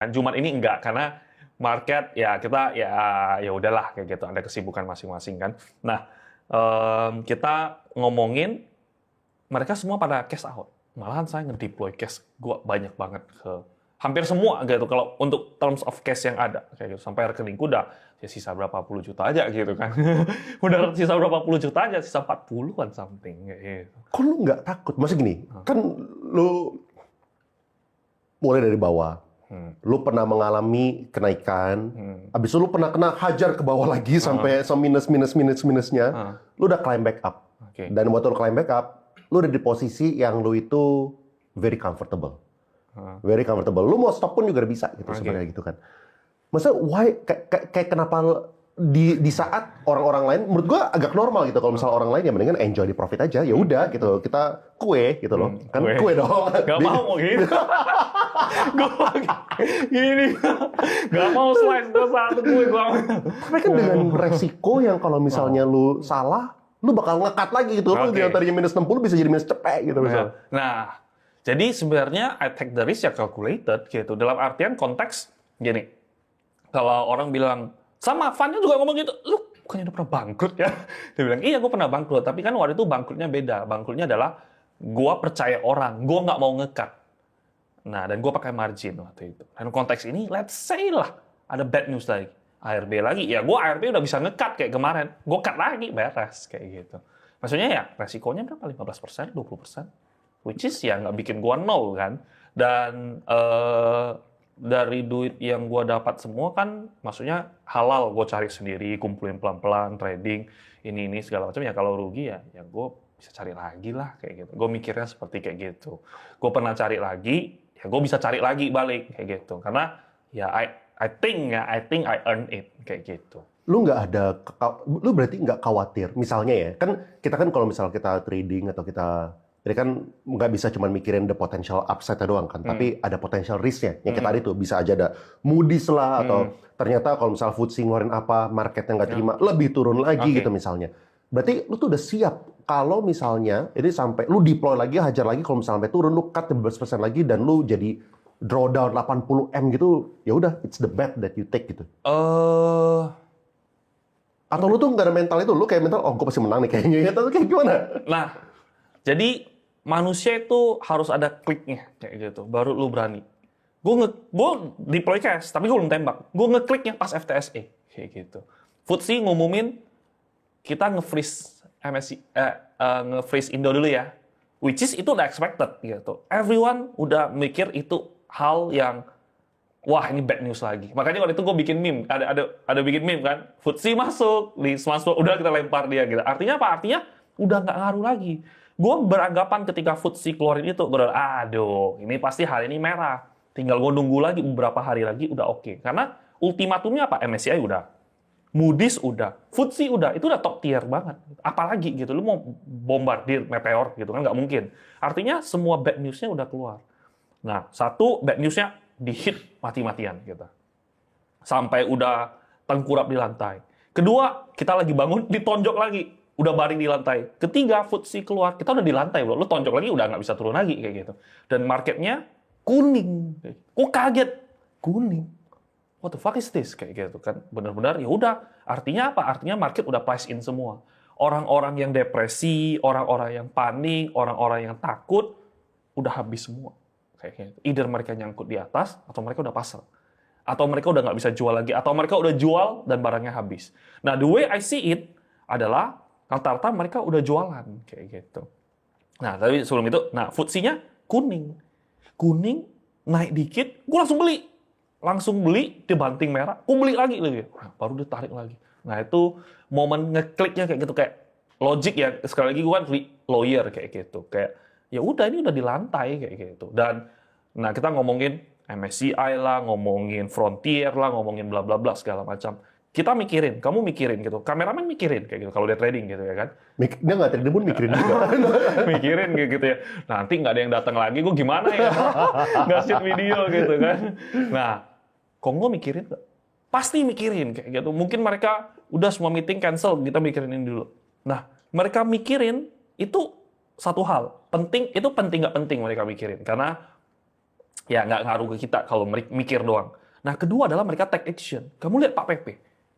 Jumat ini enggak, karena market ya kita ya udahlah kayak gitu, ada kesibukan masing-masing kan. Nah, kita ngomongin mereka semua pada cash out. Malahan saya ngedeploy cash gua banyak banget ke hampir semua gitu kalau untuk terms of cash yang ada kayak gitu. Sampai rekeningku udah ya sisa berapa puluh juta aja gitu kan. Udah sisa berapa puluh juta aja, sisa 40-an something kayak gitu. Kok lu nggak takut? Maksudnya gini, kan lu mulai dari bawah. Lu pernah mengalami kenaikan, abis itu lu pernah kena hajar ke bawah lagi sampai minusnya, lu udah climb back up. Oke. Dan waktu lu climb back up, lu udah di posisi yang lu itu very comfortable. Very comfortable. Lu mau stop pun juga bisa gitu sebenarnya gitu kan. Maksudnya why kayak kenapa di saat orang-orang lain menurut gua agak normal gitu kalau misalnya orang lain ya mendingan enjoy di profit aja ya udah gitu kita kue gitu loh kan kue dong Gak mau gitu. Gue gini gak mau slice gue satu kue gue. Tapi kan dengan resiko yang kalau misalnya lu salah lu bakal ngekat lagi gitu lu yang tadinya minus 60 bisa jadi minus cepet gitu misalnya. Nah jadi sebenarnya I take the risk ya calculated gitu dalam artian konteks gini kalau orang bilang sama Fannya juga ngomong gitu, lu bukannya udah pernah bangkrut ya? Dia bilang, iya gue pernah bangkrut, tapi kan waktu itu bangkrutnya beda. Bangkrutnya adalah gue percaya orang, gue nggak mau ngekat. Nah, dan gue pakai margin waktu itu. Dan konteks ini, let's say lah, ada bad news lagi. ARB lagi, ya gue ARB udah bisa ngekat kayak kemarin. Gue cut lagi, beres, kayak gitu. Maksudnya ya, resikonya berapa? 15%, 20%? Which is ya nggak bikin gue nol kan. Dan dari duit yang gue dapat semua kan, maksudnya halal gue cari sendiri, kumpulin pelan-pelan, trading, ini segala macam. Ya kalau rugi ya gue bisa cari lagi lah kayak gitu. Gue mikirnya seperti kayak gitu. Gue pernah cari lagi, ya gue bisa cari lagi balik kayak gitu. Karena ya I think I earn it kayak gitu. Lu berarti nggak khawatir misalnya ya kan kita kan kalau misal kita trading atau kita jadi kan nggak bisa cuma mikirin the potential upside doang kan, tapi ada potential risk-nya. Yang kita tadi tuh bisa aja ada Moody's lah atau ternyata kalau misal FTSE ngeluarin apa, marketnya nggak terima, lebih turun lagi gitu misalnya. Berarti lu tuh udah siap kalau misalnya ini sampai lu deploy lagi, hajar lagi kalau misalnya sampai turun lu cut 15% lagi dan lu jadi drawdown 80M gitu, ya udah it's the bet that you take gitu. Atau lu tuh nggak ada mental itu, lu kayak mental gue pasti menang nih kayaknya, atau kayak gimana? Nah, jadi manusia itu harus ada kliknya kayak gitu, baru lu berani. Gue deploy cash, tapi gue belum tembak. Gue ngekliknya pas FTSE kayak gitu. FTSE ngumumin kita nge-freeze MSCI, nge-freeze Indo dulu ya. Which is itu udah expected gitu. Everyone udah mikir itu hal yang wah ini bad news lagi. Makanya waktu itu gue bikin meme, ada bikin meme kan. FTSE masuk, list masuk, udah kita lempar dia gitu. Artinya apa? Artinya udah nggak ngaruh lagi. Gue beranggapan ketika FTSE keluarin itu, aduh, ini pasti hari ini merah. Tinggal gue nunggu lagi beberapa hari lagi udah oke. Karena ultimatumnya apa? MSCI udah, Moody's udah, FTSE udah, itu udah top tier banget. Apalagi gitu, lu mau bombardir meteor gitu kan nggak mungkin. Artinya semua bad news-nya udah keluar. Nah, satu bad news-nya di-hit mati-matian gitu. Sampai udah tengkurap di lantai. Kedua, kita lagi bangun, ditonjok lagi. Udah baring di lantai. Ketiga, FTSE keluar. Kita udah di lantai, bro. Lu tonjok lagi, udah nggak bisa turun lagi, kayak gitu. Dan marketnya kuning. Kok kaget? Kuning. What the fuck is this? Kayak gitu kan. Benar-benar, ya udah. Artinya apa? Artinya market udah price in semua. Orang-orang yang depresi, orang-orang yang panik, orang-orang yang takut, udah habis semua. Kayak gitu. Either mereka nyangkut di atas, atau mereka udah pasar. Atau mereka udah nggak bisa jual lagi. Atau mereka udah jual, dan barangnya habis. Nah, the way I see it adalah rata-rata mereka udah jualan kayak gitu. Nah, tapi sebelum itu, FTSE-nya kuning. Kuning, naik dikit, gue langsung beli. Langsung beli, dibanting merah, gue beli lagi. Nah, baru ditarik lagi. Nah, itu momen ngekliknya kayak gitu. Kayak logic ya, sekali lagi gue kan lawyer kayak gitu. Kayak, ya udah ini udah di lantai kayak gitu. Dan, nah kita ngomongin MSCI lah, ngomongin Frontier lah, ngomongin bla bla bla segala macam. Kita mikirin, kamu mikirin gitu, kameramen mikirin kayak gitu kalau dia trading gitu ya kan. Dia nggak trading pun mikirin juga. Mikirin gitu ya. Nanti nggak ada yang datang lagi, gue gimana ya? Nggak shoot video gitu kan. Nah, Kongo mikirin nggak? Pasti mikirin kayak gitu. Mungkin mereka udah semua meeting cancel, kita mikirin ini dulu. Nah, mereka mikirin itu satu hal penting, itu penting nggak penting mereka mikirin karena ya nggak ngaruh ke kita kalau mikir doang. Nah, kedua adalah mereka take action. Kamu lihat Pak PP,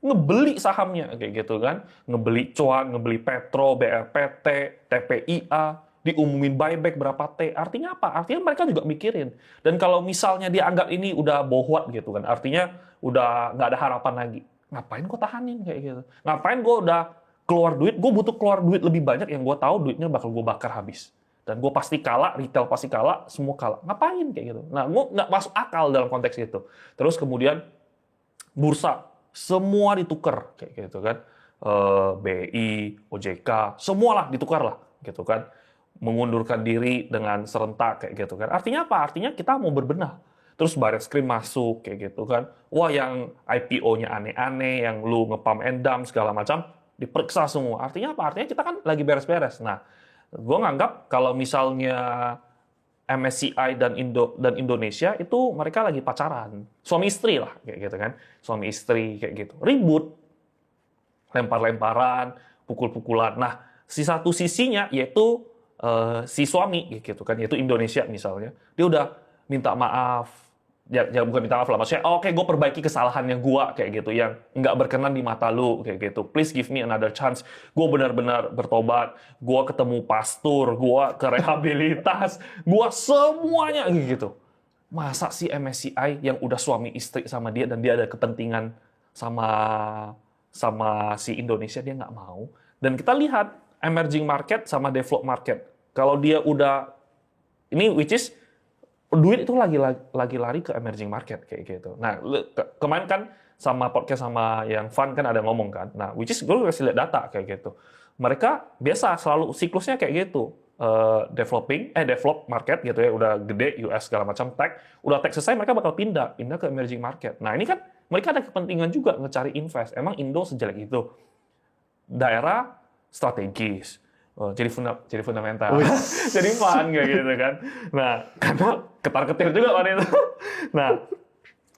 ngebeli sahamnya kayak gitu kan, ngebeli Cuan, ngebeli Petro, BRPT, TPIA, diumumin buyback berapa T. Artinya apa? Artinya mereka juga mikirin. Dan kalau misalnya dia anggap ini udah bohwat gitu kan, artinya udah nggak ada harapan lagi. Ngapain gue tahanin kayak gitu? Ngapain gue udah keluar duit? Gue butuh keluar duit lebih banyak yang gue tahu duitnya bakal gue bakar habis. Dan gue pasti kalah, retail pasti kalah, semua kalah. Ngapain kayak gitu? Nah, gue nggak masuk akal dalam konteks itu. Terus kemudian bursa, semua ditukar kayak gitu kan. BI, OJK, semualah ditukar lah gitu kan. Mengundurkan diri dengan serentak kayak gitu kan. Artinya apa? Artinya kita mau berbenah. Terus Barreskrim masuk kayak gitu kan. Wah, yang IPO-nya aneh-aneh, yang lu ngepam and dump segala macam diperiksa semua. Artinya apa? Artinya kita kan lagi beres-beres. Nah, gue nganggap kalau misalnya MSCI dan Indonesia itu mereka lagi pacaran, suami istri lah kayak gitu kan, suami istri kayak gitu, ribut, lempar-lemparan, pukul-pukulan. Nah, si satu sisinya yaitu si suami gitu kan, yaitu Indonesia misalnya, dia udah minta maaf, ya bukan minta maaf lah, maksudnya oke, gue perbaiki kesalahannya gue kayak gitu, yang nggak berkenan di mata lu kayak gitu, please give me another chance, gue benar-benar bertobat, gue ketemu pastor, gue ke rehabilitas, gue semuanya gitu. Masa sih MSCI yang udah suami istri sama dia dan dia ada kepentingan sama si Indonesia, dia nggak mau. Dan kita lihat emerging market sama developed market, kalau dia udah ini which is duit itu lagi lari ke emerging market kayak gitu. Nah, kemarin kan sama podcast sama yang fun kan ada ngomong kan. Nah, which is gue kasih lihat data kayak gitu. Mereka biasa selalu siklusnya kayak gitu. Develop market gitu ya, udah gede US segala macam tech, udah tech selesai mereka bakal pindah ke emerging market. Nah, ini kan mereka ada kepentingan juga ngecari invest. Emang Indo sejelek itu. Daerah strategis. Jadi fundamental, jadi fun kayak gitu kan. Nah, karena ketar-ketir juga kan itu. Nah,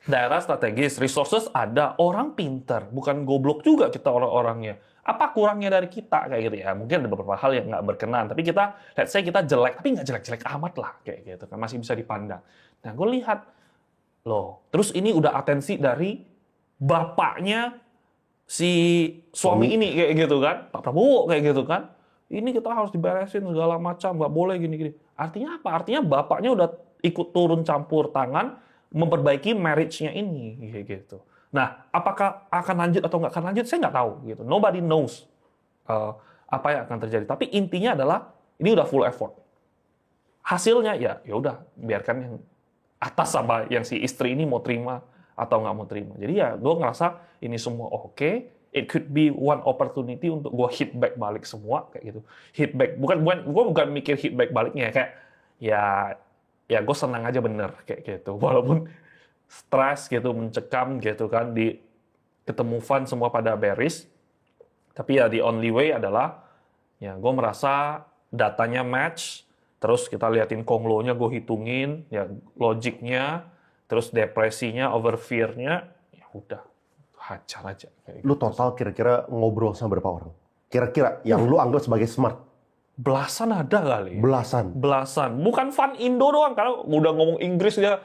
daerah strategis, resources ada, orang pinter, bukan goblok juga kita orang-orangnya. Apa kurangnya dari kita kayak gitu ya? Mungkin ada beberapa hal yang nggak berkenan, tapi kita, let's say kita jelek, tapi nggak jelek-jelek amat lah kayak gitu kan, masih bisa dipandang. Nah, gue lihat, loh, terus ini udah atensi dari bapaknya si suami ini kayak gitu kan, Pak Prabowo kayak gitu kan. Ini kita harus diberesin segala macam, nggak boleh gini-gini. Artinya apa? Artinya bapaknya udah ikut turun campur tangan memperbaiki marriage-nya ini, gitu. Nah, apakah akan lanjut atau nggak akan lanjut? Saya nggak tahu, gitu. Nobody knows apa yang akan terjadi. Tapi intinya adalah ini udah full effort. Hasilnya ya udah biarkan yang atas sama yang si istri ini mau terima atau nggak mau terima. Jadi ya gue ngerasa ini semua oke. It could be one opportunity untuk gue hit back balik semua kayak gitu. Hit back gue bukan mikir hit back baliknya kayak ya gue senang aja bener kayak gitu. Walaupun stres gitu, mencekam gitu kan, di ketemu fun semua pada bearish. Tapi ya the only way adalah ya gue merasa datanya match, terus kita liatin Konglo-nya, gue hitungin ya logiknya, terus depresinya, over fear-nya, ya udah hajar aja. Kayak Lu gitu. total kira-kira ngobrol sama berapa orang? Kira-kira yang lu anggap sebagai smart? Belasan ada kali. Belasan. Bukan fun Indo doang, kalau udah ngomong Inggris dia,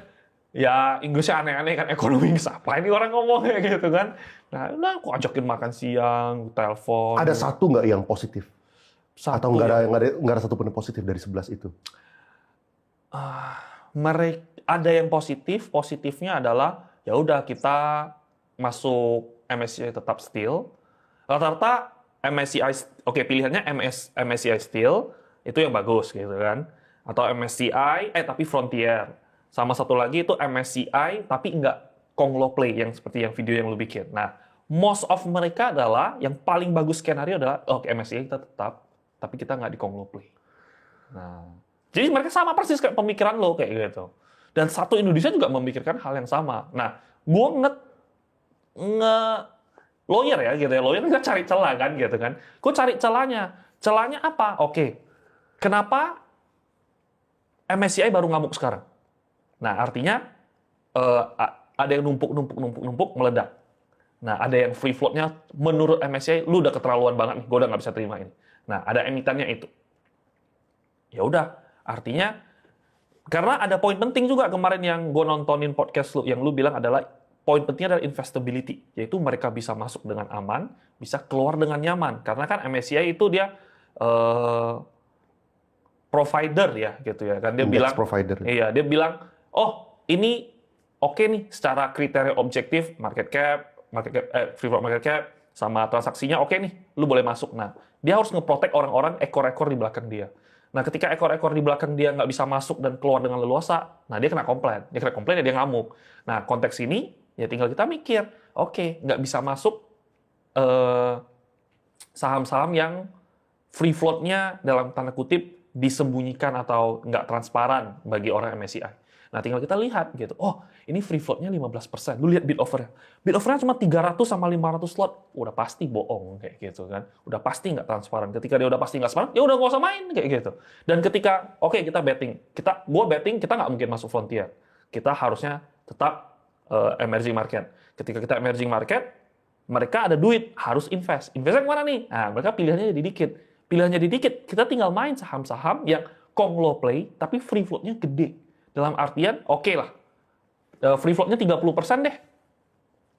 ya Inggrisnya aneh-aneh kan, ekonomi apa ini orang ngomong kayak gitu kan. Nah, aku ajakin makan siang, telepon. Ada satu nggak yang positif? Atau nggak ada satu pun yang positif dari 11 itu? Mereka ada yang positifnya adalah ya udah kita masuk MSCI tetap Steel. Rata-rata MSCI, oke pilihannya MSCI Steel itu yang bagus gitu kan, atau MSCI tapi Frontier. Sama satu lagi itu MSCI tapi nggak Konglo Play yang seperti yang video yang lu bikin. Nah, most of mereka adalah yang paling bagus skenario adalah oke MSCI kita tetap tapi kita nggak di Konglo Play. Nah, jadi mereka sama persis kayak pemikiran lo kayak gitu. Dan satu Indonesia juga memikirkan hal yang sama. Nah, gue lawyer ya gitu ya, lawyer kan cari celah kan gitu kan. Gue cari celahnya. Celahnya apa? Oke. Kenapa MSCI baru ngamuk sekarang? Nah, artinya ada yang numpuk meledak. Nah, ada yang free float-nya menurut MSCI lu udah keterlaluan banget nih, gue udah nggak bisa terima ini. Nah, ada emitennya itu. Ya udah, artinya Karena ada poin penting juga kemarin yang gue nontonin podcast lu, yang lu bilang adalah poin pentingnya adalah investability, yaitu mereka bisa masuk dengan aman, bisa keluar dengan nyaman. Karena kan MSCI itu dia provider ya, gitu ya. Kan dia Index bilang, provider. iya, dia bilang, oh ini oke nih secara kriteria objektif market cap, free float market cap, sama transaksinya oke nih, lu boleh masuk. Nah, dia harus ngeprotek orang-orang ekor-ekor di belakang dia. Nah, ketika ekor-ekor di belakang dia nggak bisa masuk dan keluar dengan leluasa, nah dia kena komplain. Dia kena komplain, ya dia ngamuk. Nah, konteks ini, ya tinggal kita mikir, oke, nggak bisa masuk saham-saham yang free float-nya dalam tanda kutip disembunyikan atau nggak transparan bagi orang MSCI. Nah, tinggal kita lihat gitu. Oh, ini free float-nya 15%. Lu lihat bid offer-nya. Bid offer-nya cuma 300 sama 500 slot. Udah pasti bohong kayak gitu kan. Udah pasti nggak transparan. Ketika dia udah pasti nggak transparan, ya udah nggak usah main kayak gitu. Dan ketika kita betting, gua betting kita nggak mungkin masuk frontier. Kita harusnya tetap emerging market. Ketika kita emerging market, mereka ada duit, harus invest. Investnya kemana nih? Nah, mereka pilihannya jadi dikit. Pilihannya dikit, kita tinggal main saham-saham yang Konglo play, tapi free float-nya gede. Dalam artian, oke lah, free float-nya 30% deh.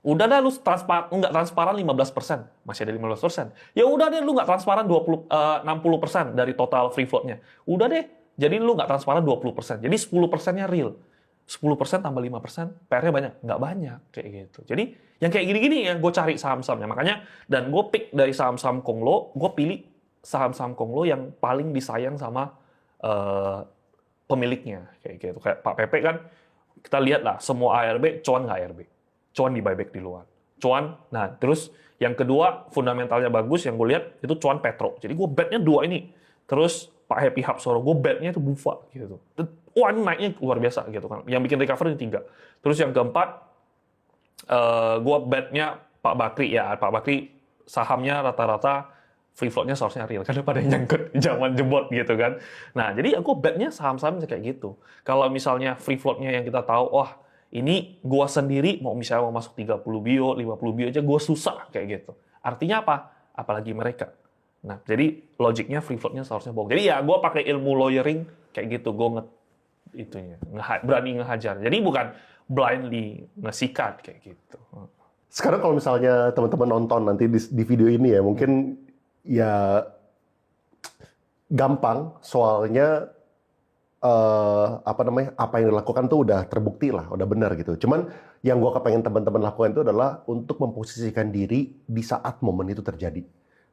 Udah dah lu nggak transparan 15%, masih ada 15%. Ya udah deh lu nggak transparan 60% dari total free float-nya. Udah deh, jadi lu nggak transparan 20%. Jadi 10%-nya real. 10% tambah 5%, PR-nya banyak? Nggak banyak, kayak gitu. Jadi, yang kayak gini-gini yang gue cari saham-sahamnya. Makanya, dan gue pick dari saham-saham Konglo, gue pilih saham-saham Konglo yang paling disayang sama pemiliknya. Kayak gitu. Kayak Pak Pepe kan, kita lihat lah, semua ARB, cuan nggak ARB. Cuan di buyback di luar. Cuan, nah terus yang kedua, fundamentalnya bagus, yang gue lihat, itu cuan Petro. Jadi gue bet-nya 2 ini. Terus, Pak Happy Hapsoro, gue bet-nya itu Bufa. Gitu. Wah, ini naiknya luar biasa gitu kan. Yang bikin recovery ini 3. Terus yang keempat, gue bet-nya Pak Bakri ya. Pak Bakri sahamnya rata-rata free float-nya seharusnya real. Karena pada nyangkut zaman jebot gitu kan. Nah, jadi aku bet-nya saham-saham kayak gitu. Kalau misalnya free float-nya yang kita tahu, wah ini gue sendiri mau misalnya mau masuk 30 bio, 50 bio aja gue susah kayak gitu. Artinya apa? Apalagi mereka. Nah, jadi logiknya free float-nya seharusnya bohong. Jadi ya gue pakai ilmu lawyering kayak gitu. Gue berani ngehajar. Jadi bukan blindly ngesikat kayak gitu. Sekarang kalau misalnya teman-teman nonton nanti di video ini ya, mungkin ya gampang soalnya apa yang dilakukan tuh udah terbukti lah, udah benar gitu. Cuman yang gue kepengen teman-teman lakukan itu adalah untuk memposisikan diri di saat momen itu terjadi.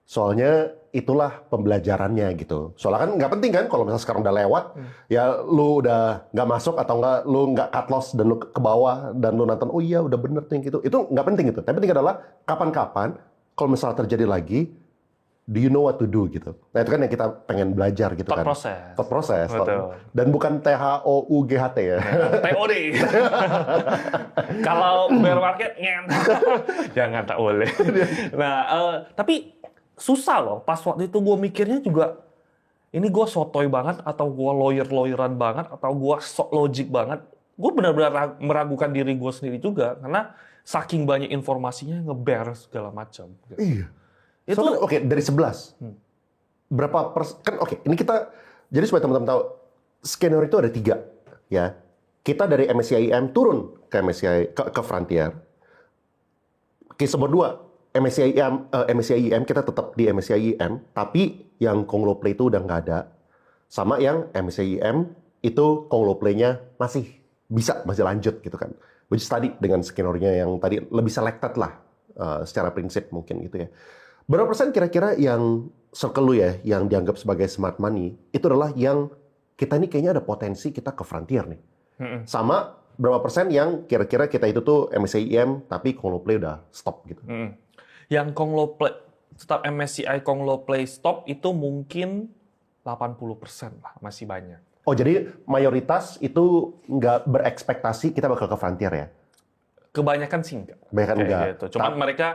Soalnya itulah pembelajarannya gitu. Soalnya kan nggak penting kan kalau misalnya sekarang udah lewat, ya lu udah nggak masuk atau nggak lu nggak cut loss dan lu ke bawah dan lu nonton, oh iya udah bener tuh yang gitu. Itu nggak penting itu. Tapi penting adalah kapan-kapan kalau misalnya terjadi lagi, do you know what to do gitu. Nah itu kan yang kita pengen belajar gitu kan. Thought process. Betul. Dan bukan THOUGHT ya. TOD. Kalau bear market, jangan, tak boleh. Nah, tapi susah loh. Pas waktu itu gue mikirnya juga, ini gue sotoy banget, atau gue lawyer-lawyeran banget, atau gue sok logic banget. Gue benar-benar meragukan diri gue sendiri juga, karena saking banyak informasinya nge-bear segala macam. Iya. Itu Oke, dari 11. Berapa kan ini kita, jadi supaya teman-teman tahu, skenario itu ada 3. Ya. Kita dari MSCI IM turun ke MSCI, ke Frontier. Case nomor 2. MSCI IM kita tetap di MSCI IM, tapi yang Konglo Play itu udah nggak ada. Sama yang MSCI IM itu Konglo Play-nya masih lanjut gitu kan. Which is tadi dengan skenario yang tadi lebih selected lah secara prinsip mungkin gitu ya. Berapa persen kira-kira yang circle lu ya, yang dianggap sebagai smart money, itu adalah yang kita ini kayaknya ada potensi kita ke Frontier nih. Sama berapa persen yang kira-kira kita itu tuh MSCI IM, tapi Konglo Play udah stop gitu. Yang Konglo Play, tetap MSCI Konglo Play stop itu mungkin 80% lah, masih banyak. Oh, jadi mayoritas itu nggak berekspektasi kita bakal ke Frontier ya? Kebanyakan sih enggak. Kebanyakan enggak. Gitu. Cuman mereka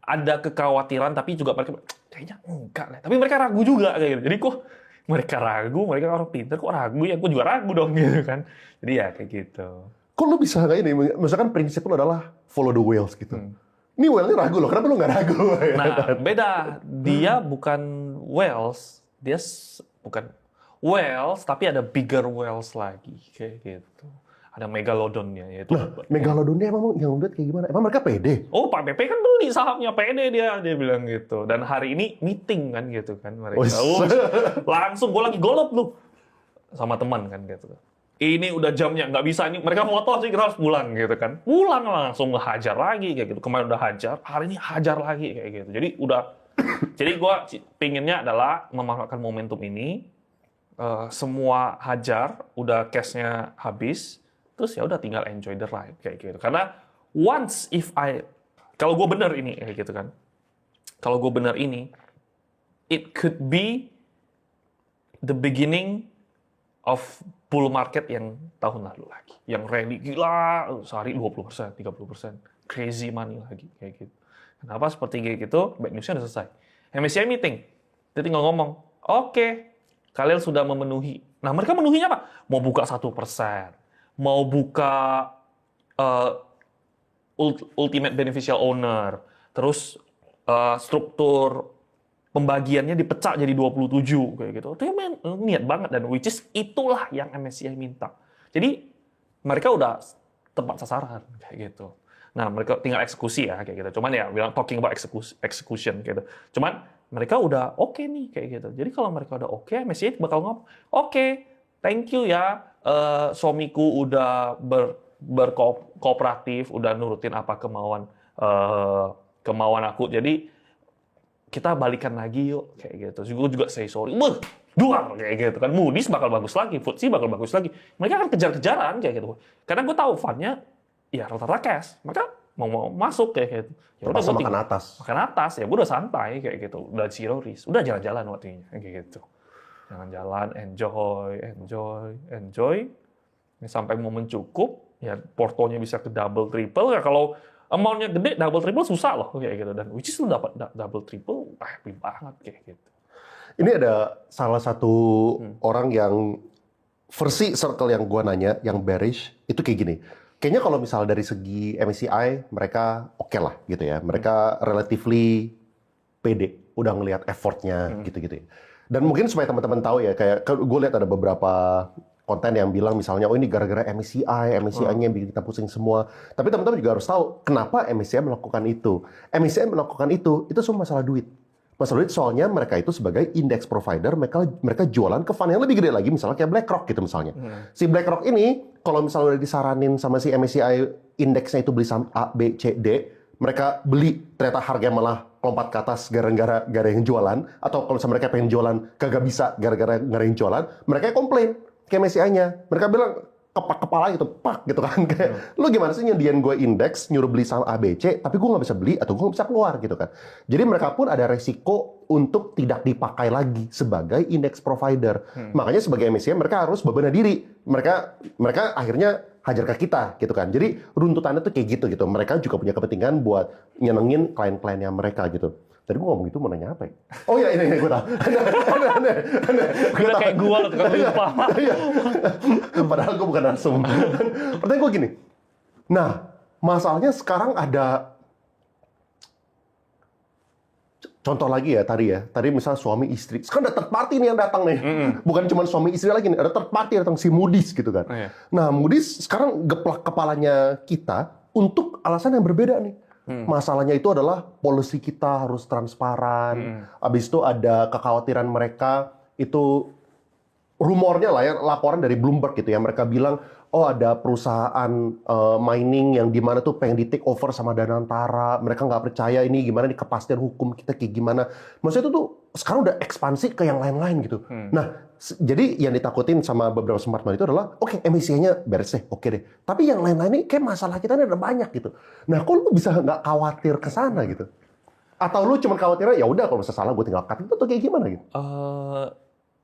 ada kekhawatiran, tapi juga mereka kayaknya enggak lah. Tapi mereka ragu juga kayak gitu. Jadi kok mereka ragu, mereka orang pintar kok ragu ya, gue juga ragu dong gitu kan. Jadi ya kayak gitu. Kok lu bisa nggak ini? Misalkan prinsip lu adalah follow the whales gitu. Ini whale-nya ragu loh, kenapa lu nggak ragu? Nah, beda. Dia bukan whales, dia bukan whales, tapi ada bigger whales lagi, kayak gitu. Ada megalodonnya, yaitu. Megalodonnya emang yang lihat kayak gimana? Emang mereka pede? Oh, Pak BP kan beli sahamnya pede dia bilang gitu. Dan hari ini meeting kan gitu kan mereka. Langsung gue lagi golop lu sama teman kan gitu. Ini udah jamnya, nggak bisa ini. Mereka foto sih, kita harus pulang gitu kan. Pulang langsung ngehajar lagi kayak gitu. Kemarin udah hajar, hari ini hajar lagi kayak gitu. Jadi udah, jadi gue pinginnya adalah memanfaatkan momentum ini. Semua hajar, udah cash-nya habis. Terus ya udah tinggal enjoy the ride kayak gitu. Karena once kalau gue bener ini kayak gitu kan. Kalau gue bener ini, it could be the beginning of bull market yang tahun lalu lagi. Yang rally gila, sehari 20%, 30%. Crazy money lagi kayak gitu. Kenapa seperti kayak gitu? Bad news-nya udah selesai. MSCI meeting. Dia tinggal ngomong, oke, kalian sudah memenuhi. Nah, mereka memenuhinya apa? Mau buka 1%. Mau buka ultimate beneficial owner, terus struktur pembagiannya dipecah jadi 27 kayak gitu. Itu niat banget, dan which is itulah yang MSCI minta. Jadi mereka udah tepat sasaran kayak gitu. Nah, mereka tinggal eksekusi ya kayak gitu. Cuman ya bilang talking about execution gitu. Cuman mereka udah oke nih kayak gitu. Jadi kalau mereka udah oke, MSCI bakal ngomong, oke, thank you ya, suamiku udah berkooperatif, udah nurutin apa kemauan aku. Jadi kita balikan lagi yuk kayak gitu. Gue juga say sorry. Duar kayak gitu kan. Moody's bakal bagus lagi, FTSE bakal bagus lagi. Mereka akan kejar-kejaran kayak gitu. Karena gue tahu fund-nya ya rata-rata cash. Mereka mau masuk kayak gitu. Ya udah gue makan atas. Makan atas ya, gue udah santai kayak gitu. Udah zero risk. Udah jalan-jalan waktunya kayak gitu. Jalan-jalan, enjoy. Sampai momen cukup, ya portonya bisa ke double, triple. Ya kalau amount-nya gede, double, triple susah loh kayak gitu. Dan which is lu dapat double, triple, happy banget kayak gitu. Ini ada salah satu orang yang versi circle yang gua nanya, yang bearish, itu kayak gini. Kayaknya kalau misal dari segi MSCI, mereka oke lah gitu ya. Mereka relatively pede, udah ngelihat effortnya gitu-gitu ya. Dan mungkin supaya teman-teman tahu ya, kayak gue lihat ada beberapa konten yang bilang misalnya, oh ini gara-gara MSCI-nya bikin kita pusing semua. Tapi teman-teman juga harus tahu, kenapa MSCI melakukan itu. MSCI melakukan itu semua masalah duit. Masalah duit soalnya mereka itu sebagai index provider, mereka jualan ke fund yang lebih gede lagi, misalnya kayak BlackRock gitu misalnya. Si BlackRock ini, kalau misalnya udah disaranin sama si MSCI, indeksnya itu beli saham A, B, C, D, mereka beli, ternyata harganya malah lompat ke atas gara-gara yang jualan, atau kalau misalnya mereka pengen jualan, kagak bisa gara-gara nggak ada yang jualan, mereka komplain ke MSCI-nya. Mereka bilang, kepak kepala gitu, pak gitu kan. Kayak, lu gimana sih nyediain gue indeks, nyuruh beli saham ABC, tapi gue nggak bisa beli, atau gue nggak bisa keluar gitu kan. Jadi mereka pun ada resiko untuk tidak dipakai lagi sebagai index provider. Makanya sebagai MSCI mereka harus bebenah diri. Mereka akhirnya hajar ke kita gitu kan. Jadi runtutannya tuh kayak gitu. Mereka juga punya kepentingan buat nyenengin klien-kliennya mereka gitu. Tadi gue ngomong gitu mau nanya apa ya? Oh iya, ini gue tahu. Kita kayak gue loh, tukang lupa. Padahal gue bukan narsum. Pertanyaan gue gini. Nah, masalahnya sekarang ada contoh lagi ya tadi ya. Tadi misalnya suami istri. Sekarang ada third party nih yang datang nih. Bukan cuma suami istri lagi nih. Ada third party datang, si Moody's gitu kan. Nah, Moody's sekarang geplak kepalanya kita untuk alasan yang berbeda nih. Masalahnya itu adalah policy kita harus transparan. Habis itu ada kekhawatiran mereka itu rumornya lah ya, laporan dari Bloomberg gitu ya. Mereka bilang, oh ada perusahaan mining yang dimana tuh pengen di take over sama Danantara. Mereka nggak percaya ini gimana nih kepastian hukum kita kayak gimana. Maksudnya itu tuh sekarang udah ekspansi ke yang lain-lain gitu. Nah, jadi yang ditakutin sama beberapa smart money itu adalah, oke, emisinya beres deh, oke deh. Tapi yang lain-lain ini kayak masalah kita ini ada banyak gitu. Nah, kok lu bisa nggak khawatir ke sana gitu? Atau lu cuma khawatirnya, ya udah kalau misalnya salah gue tinggal cut itu atau kayak gimana gitu?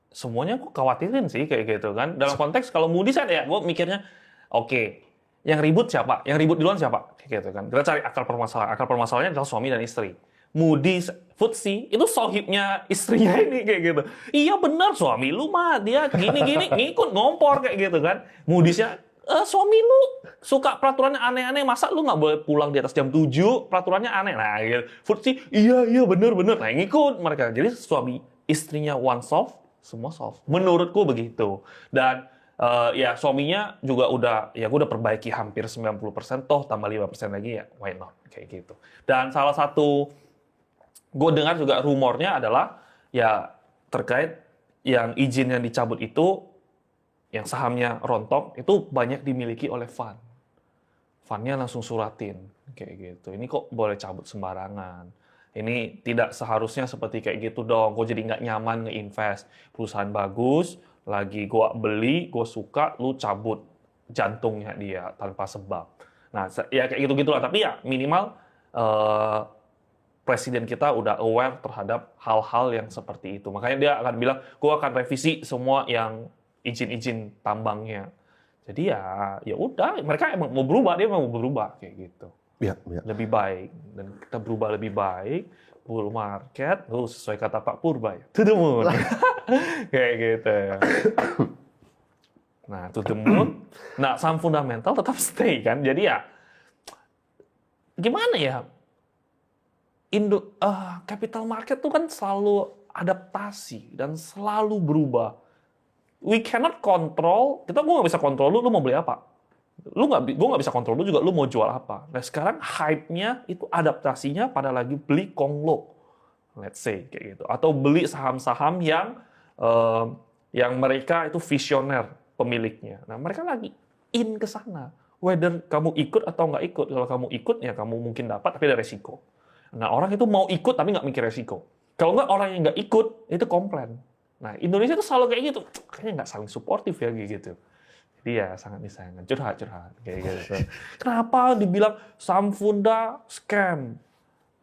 Semuanya aku khawatirin sih kayak gitu kan. Dalam konteks kalau Moody's ya gue mikirnya, oke, yang ribut siapa? Yang ribut duluan siapa? Kayak gitu kan. Kita cari akar permasalahan. Akar permasalahannya adalah suami dan istri. Moody's, FTSE, itu sohibnya istrinya ini kayak gitu. Iya benar, suami lu mah dia gini-gini ngikut ngompor kayak gitu kan. Moody's-nya, suami lu suka peraturannya aneh-aneh, masa lu nggak boleh pulang di atas jam 7, peraturannya aneh. Nah gitu. FTSE, iya benar. Nah ngikut mereka. Jadi suami istrinya one soft, Semua soft. Menurutku begitu. Dan ya suaminya juga ya gue udah perbaiki hampir 90%, toh tambah 5% lagi ya why not, kayak gitu. Dan salah satu gue dengar juga rumornya adalah ya terkait yang izin yang dicabut itu, yang sahamnya rontok itu banyak dimiliki oleh fund. Fundnya langsung suratin kayak gitu. Ini kok boleh cabut sembarangan. Ini tidak seharusnya seperti kayak gitu dong. Gue jadi nggak nyaman nge-invest. Perusahaan bagus, lagi gue beli, gue suka, lu cabut jantungnya dia tanpa sebab. Nah, ya kayak gitu-gitulah. Tapi ya minimal presiden kita udah aware terhadap hal-hal yang seperti itu. Makanya dia akan bilang, gue akan revisi semua yang izin-izin tambangnya. Jadi ya udah, mereka emang mau berubah, dia mau berubah kayak gitu. Ya, ya. Lebih baik, dan kita berubah lebih baik. Bull market, sesuai kata Pak Purba ya, to the moon. Kayak gitu. Nah, to the moon. Nah, saham fundamental tetap stay kan. Jadi ya, gimana ya? Capital market tuh kan selalu adaptasi dan selalu berubah. We cannot control, gue nggak bisa kontrol lu mau beli apa. Gue nggak bisa kontrol lu juga, lu mau jual apa. Nah sekarang hype-nya itu adaptasinya pada lagi beli Konglo, let's say kayak gitu, atau beli saham-saham yang mereka itu visioner pemiliknya. Nah mereka lagi in ke sana. Whether kamu ikut atau nggak ikut. Kalau kamu ikut ya kamu mungkin dapat, tapi ada resiko. Nah orang itu mau ikut tapi nggak mikir resiko. Kalau nggak, orang yang nggak ikut itu komplain. Nah Indonesia itu selalu kayak gitu. Kayaknya nggak saling suportif ya gitu. Dia sangat disayangkan, curhat kayak gitu. Kenapa dibilang saham Funda scam,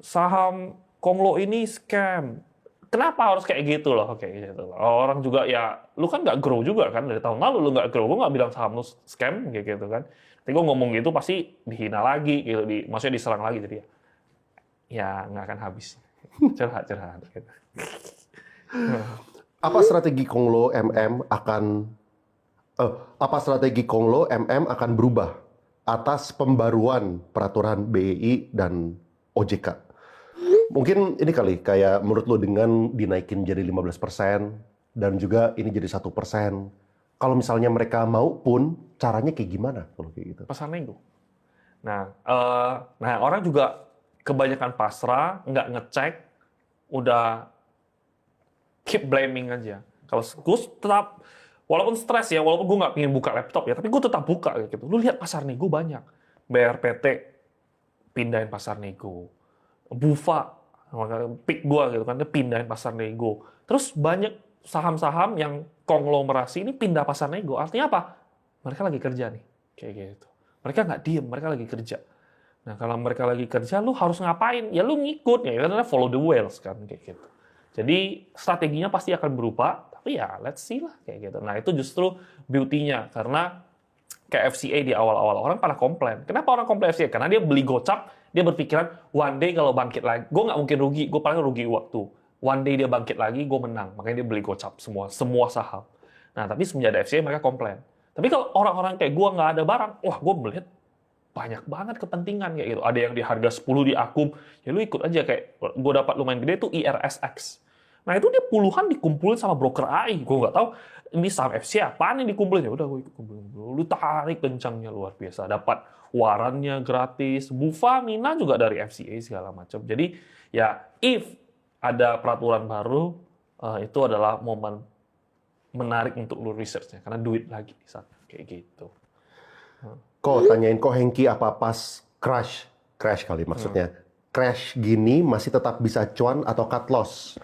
saham Konglo ini scam? Kenapa harus kayak gitu loh, kayak gitu. Orang juga ya, lu kan nggak grow juga kan dari tahun lalu, lu nggak grow, gue nggak bilang saham lu scam kayak gitu kan. Tapi gue ngomong gitu pasti dihina lagi, gitu, maksudnya diserang lagi, jadi ya nggak akan habis. Curhat gitu. Apa strategi Konglo MM akan berubah atas pembaruan peraturan BEI dan OJK? Mungkin ini kali, kayak menurut lo dengan dinaikin jadi 15% dan juga ini jadi 1%. Kalau misalnya mereka mau pun, caranya kayak gimana kalau kayak gitu? Pasar nego. Nah orang juga kebanyakan pasrah, nggak ngecek, udah keep blaming aja. Kalau gue tetap, walaupun stres ya, walaupun gue nggak pengen buka laptop ya, tapi gue tetap buka gitu. Lu lihat pasar nego banyak. BRPT pindahin pasar nego. Bufa, pick gue gitu kan, dia pindahin pasar nego. Terus banyak saham-saham yang konglomerasi ini pindah pasar nego. Artinya apa? Mereka lagi kerja nih, kayak gitu. Mereka nggak diem, mereka lagi kerja. Nah kalau mereka lagi kerja, lu harus ngapain? Ya lu ngikut, ya karena follow the whales kan, kayak gitu. Jadi strateginya pasti akan berubah, tapi ya let's see lah kayak gitu. Nah itu justru beauty-nya, karena kayak FCA di awal-awal orang pada komplain. Kenapa orang komplain FCA? Karena dia beli gocap, dia berpikiran one day kalau bangkit lagi, gue nggak mungkin rugi, gue paling rugi waktu. One day dia bangkit lagi, gue menang. Makanya dia beli gocap semua saham. Nah tapi semenjak ada FCA mereka komplain. Tapi kalau orang-orang kayak gue nggak ada barang, wah gue melihat banyak banget kepentingan kayak gitu. Ada yang di harga 10 di akum, ya lu ikut aja, kayak gue dapat lumayan gede tuh IRSX. Nah itu dia puluhan dikumpulin sama broker AI. Gue nggak tahu ini saham FC apaan yang dikumpulin. Ya udah gue ikut kumpulin. Lu tarik kencangnya luar biasa. Dapat warannya gratis. Bufa, Mina juga dari FCA segala macam. Jadi ya if ada peraturan baru, itu adalah momen menarik untuk lu research-nya. Karena duit lagi di sana. Kayak gitu. Tanyain Hengki apa pas crash kali maksudnya. Crash gini masih tetap bisa cuan atau cut loss?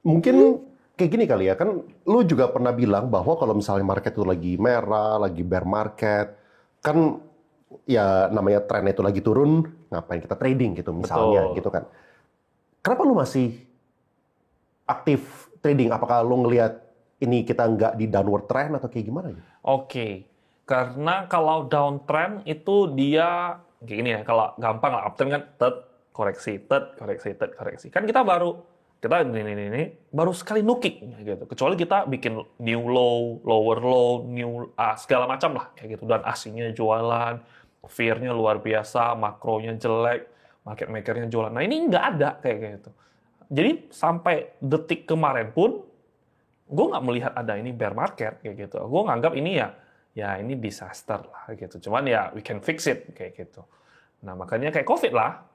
Mungkin kayak gini kali ya, kan lu juga pernah bilang bahwa kalau misalnya market itu lagi merah, lagi bear market, kan ya namanya trennya itu lagi turun, ngapain kita trading gitu misalnya. Betul. Gitu kan. Kenapa lu masih aktif trading? Apakah lu ngelihat ini kita nggak di downward trend atau kayak gimana? Oke. Karena kalau downtrend itu dia kayak gini ya, kalau gampang lah, uptrend kan koreksi. Kan kita ini baru sekali nukik gitu. Kecuali kita bikin new low, lower low, new segala macam lah kayak gitu, dan asingnya jualan, fear-nya luar biasa, makronya jelek, market maker-nya jualan. Nah, ini nggak ada kayak gitu. Jadi sampai detik kemarin pun gue nggak melihat ada ini bear market kayak gitu. Gue nganggap ini ya ini disaster lah gitu. Cuman ya we can fix it kayak gitu. Nah makanya kayak COVID lah,